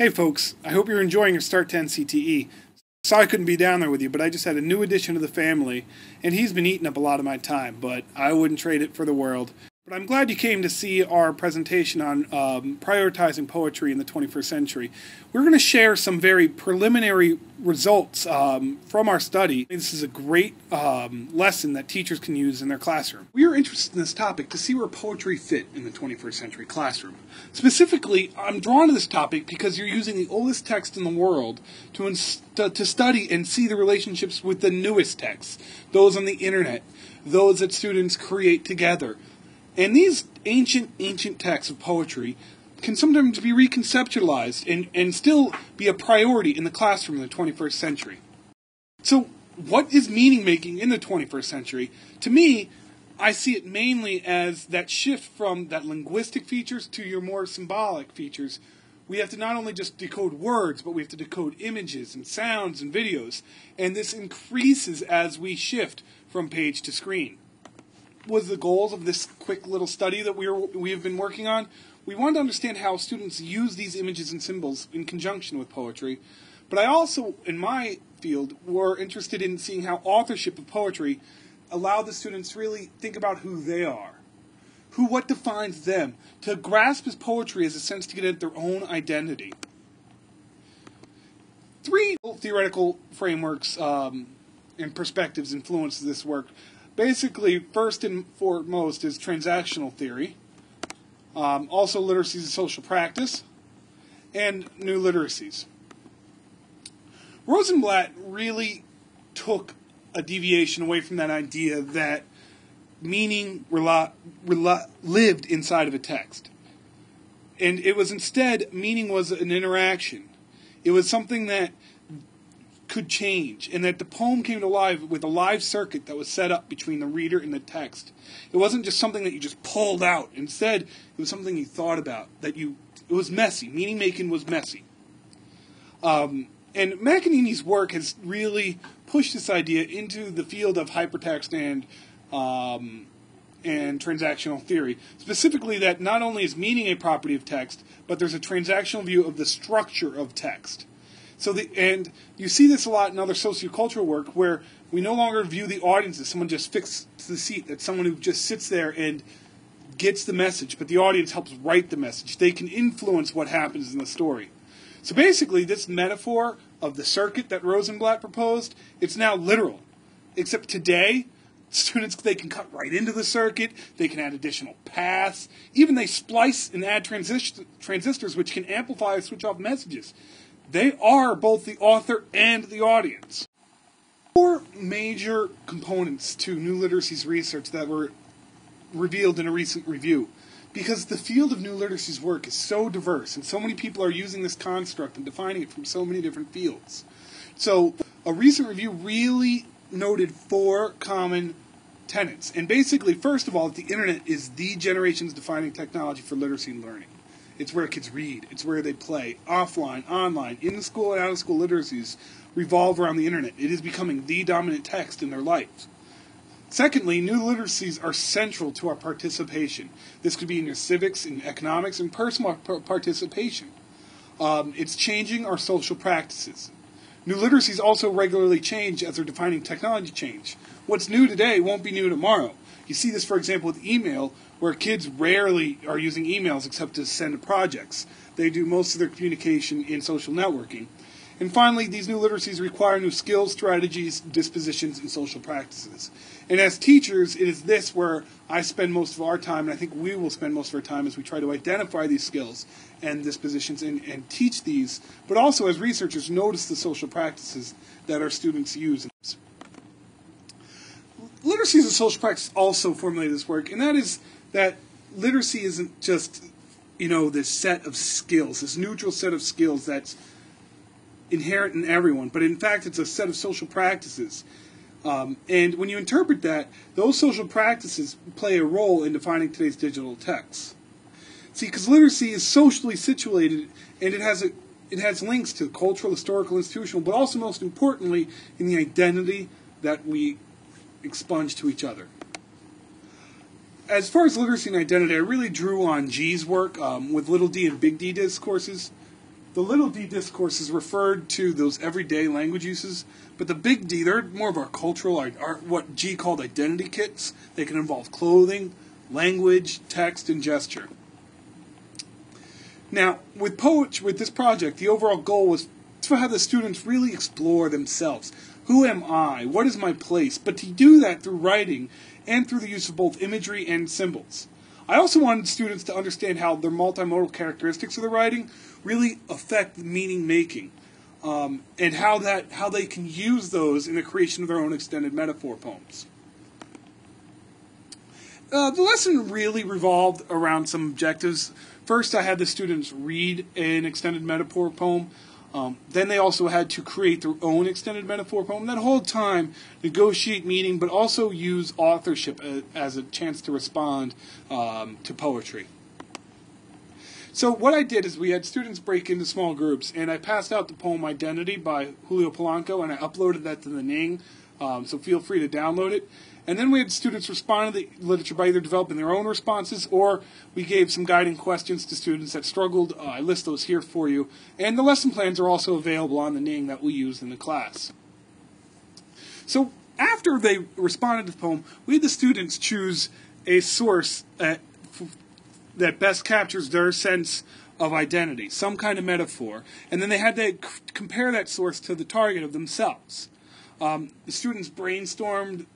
Hey folks, I hope you're enjoying your start to NCTE. Sorry I couldn't be down there with you, but I just had a new addition to the family, and he's been eating up a lot of my time, but I wouldn't trade it for the world. But I'm glad you came to see our presentation on prioritizing poetry in the 21st century. We're going to share some very preliminary results from our study. This is a great lesson that teachers can use in their classroom. We are interested in this topic to see where poetry fit in the 21st century classroom. Specifically, I'm drawn to this topic because you're using the oldest text in the world to study and see the relationships with the newest texts, those on the internet, those that students create together. And these ancient texts of poetry can sometimes be reconceptualized and still be a priority in the classroom in the 21st century. So, what is meaning-making in the 21st century? To me, I see it mainly as that shift from that linguistic features to your more symbolic features. We have to not only just decode words, but we have to decode images and sounds and videos. And this increases as we shift from page to screen. Was the goals of this quick little study that we have been working on. We wanted to understand how students use these images and symbols in conjunction with poetry, but I also, in my field, were interested in seeing how authorship of poetry allowed the students to really think about who they are, what defines them, to grasp as poetry as a sense to get at their own identity. Three theoretical frameworks and perspectives influenced this work. Basically, first and foremost is transactional theory, also literacies and social practice, and new literacies. Rosenblatt really took a deviation away from that idea that meaning lived inside of a text. And it was instead, meaning was an interaction. It was something that could change, and that the poem came to life with a live circuit that was set up between the reader and the text. It wasn't just something that you just pulled out. Instead, it was something you thought about. It was messy. Meaning making was messy. And McEnany's work has really pushed this idea into the field of hypertext and transactional theory. Specifically, that not only is meaning a property of text, but there's a transactional view of the structure of text. And you see this a lot in other sociocultural work where we no longer view the audience as someone just fixed to the seat, that's someone who just sits there and gets the message, but the audience helps write the message. They can influence what happens in the story. So basically, this metaphor of the circuit that Rosenblatt proposed, it's now literal. Except today, students, they can cut right into the circuit, they can add additional paths, even they splice and add transistors which can amplify or switch off messages. They are both the author and the audience. Four major components to New Literacies research that were revealed in a recent review. Because the field of New Literacies work is so diverse, and so many people are using this construct and defining it from so many different fields. So, a recent review really noted four common tenets. And basically, first of all, the internet is the generation's defining technology for literacy and learning. It's where kids read. It's where they play. Offline, online, in-school and out-of-school literacies revolve around the internet. It is becoming the dominant text in their lives. Secondly, new literacies are central to our participation. This could be in your civics, in economics, and personal participation. It's changing our social practices. New literacies also regularly change as their defining technology change. What's new today won't be new tomorrow. You see this, for example, with email, where kids rarely are using emails except to send projects. They do most of their communication in social networking. And finally, these new literacies require new skills, strategies, dispositions, and social practices. And as teachers, it is this where I spend most of our time, and I think we will spend most of our time as we try to identify these skills and dispositions and teach these, but also as researchers notice the social practices that our students use. Literacy as a social practice also formulated this work, and that is that literacy isn't just, this set of skills, this neutral set of skills that's inherent in everyone, but in fact it's a set of social practices. And when you interpret that, those social practices play a role in defining today's digital texts. See, because literacy is socially situated, and it has links to cultural, historical, institutional, but also most importantly in the identity that we expunge to each other. As far as literacy and identity, I really drew on G's work with little d and big D discourses. The little d discourse is referred to those everyday language uses, but the big D, they're more of our cultural, what G called identity kits. They can involve clothing, language, text, and gesture. Now, with this project, the overall goal was to have the students really explore themselves. Who am I? What is my place? But to do that through writing and through the use of both imagery and symbols. I also wanted students to understand how their multimodal characteristics of the writing really affect meaning making, and how they can use those in the creation of their own extended metaphor poems. The lesson really revolved around some objectives. First, I had the students read an extended metaphor poem. Then they also had to create their own extended metaphor poem. That whole time, negotiate meaning, but also use authorship as a chance to respond to poetry. So what I did is we had students break into small groups, and I passed out the poem Identity by Julio Polanco, and I uploaded that to the Ning, so feel free to download it. And then we had students respond to the literature by either developing their own responses, or we gave some guiding questions to students that struggled. I list those here for you. And the lesson plans are also available on the Ning that we use in the class. So after they responded to the poem, we had the students choose a source that best captures their sense of identity, some kind of metaphor, and then they had to compare that source to the target of themselves. The students brainstormed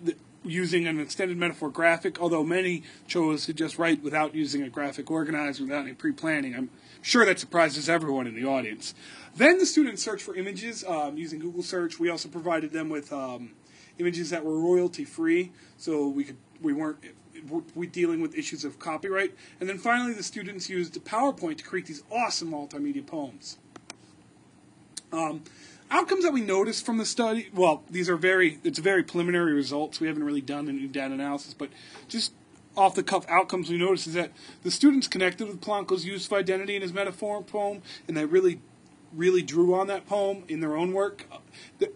using an extended metaphor graphic, although many chose to just write without using a graphic organizer, without any pre-planning. I'm sure that surprises everyone in the audience. Then the students searched for images using Google search. We also provided them with images that were royalty-free, so we weren't dealing with issues of copyright. And then finally, the students used PowerPoint to create these awesome multimedia poems. Outcomes that we noticed from the study, well, it's very preliminary results. We haven't really done any data analysis, but just off the cuff outcomes we noticed is that the students connected with Polanco's use of identity in his metaphor poem, and they really drew on that poem in their own work.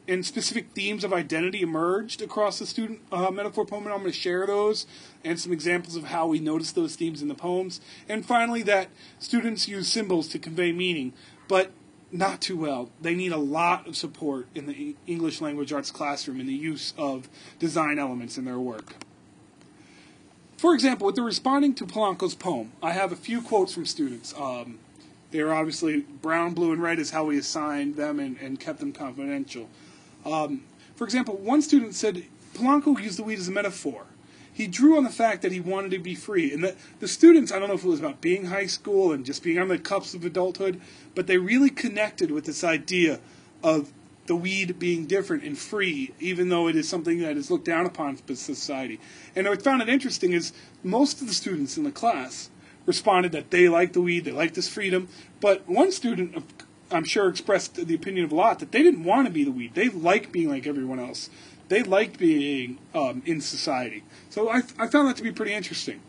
And specific themes of identity emerged across the student metaphor poem, and I'm going to share those and some examples of how we noticed those themes in the poems. And finally, that students use symbols to convey meaning, but not too well. They need a lot of support in the English language arts classroom in the use of design elements in their work. For example, with the responding to Polanco's poem, I have a few quotes from students. They're obviously brown, blue, and red is how we assigned them and kept them confidential. For example, one student said, Polanco used the weed as a metaphor. He drew on the fact that he wanted to be free. And the students, I don't know if it was about being high school and just being on the cusp of adulthood, but they really connected with this idea of the weed being different and free, even though it is something that is looked down upon by society. And what I found it interesting is most of the students in the class responded that they liked the weed, they liked this freedom, but one student, I'm sure, expressed the opinion of a lot that they didn't want to be the weed. They liked being like everyone else. They liked being in society. So I found that to be pretty interesting.